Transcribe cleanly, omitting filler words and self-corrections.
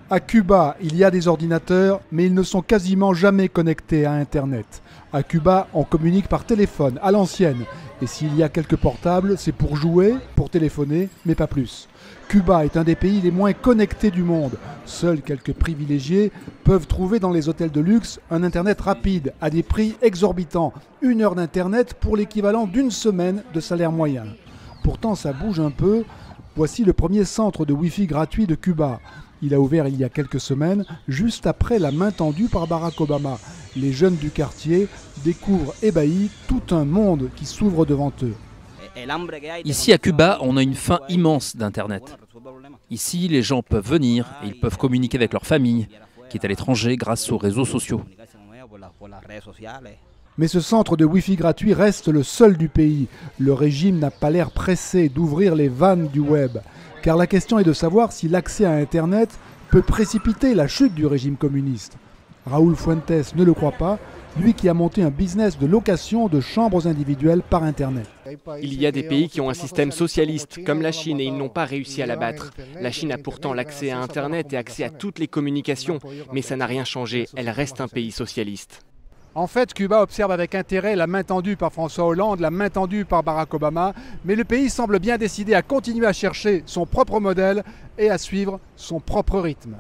À Cuba, il y a des ordinateurs, mais ils ne sont quasiment jamais connectés à Internet. À Cuba, on communique par téléphone, à l'ancienne. Et s'il y a quelques portables, c'est pour jouer, pour téléphoner, mais pas plus. Cuba est un des pays les moins connectés du monde. Seuls quelques privilégiés peuvent trouver dans les hôtels de luxe un Internet rapide, à des prix exorbitants. 1 heure d'Internet pour l'équivalent d'1 semaine de salaire moyen. Pourtant, ça bouge un peu. Voici le premier centre de Wi-Fi gratuit de Cuba. Il a ouvert il y a quelques semaines, juste après la main tendue par Barack Obama. Les jeunes du quartier découvrent ébahis tout un monde qui s'ouvre devant eux. Ici à Cuba, on a une faim immense d'Internet. Ici, les gens peuvent venir et ils peuvent communiquer avec leur famille, qui est à l'étranger grâce aux réseaux sociaux. Mais ce centre de Wi-Fi gratuit reste le seul du pays. Le régime n'a pas l'air pressé d'ouvrir les vannes du web. Car la question est de savoir si l'accès à Internet peut précipiter la chute du régime communiste. Raúl Fuentes ne le croit pas, lui qui a monté un business de location de chambres individuelles par Internet. Il y a des pays qui ont un système socialiste, comme la Chine, et ils n'ont pas réussi à l'abattre. La Chine a pourtant l'accès à Internet et accès à toutes les communications, mais ça n'a rien changé, elle reste un pays socialiste. En fait, Cuba observe avec intérêt la main tendue par François Hollande, la main tendue par Barack Obama, mais le pays semble bien décidé à continuer à chercher son propre modèle et à suivre son propre rythme.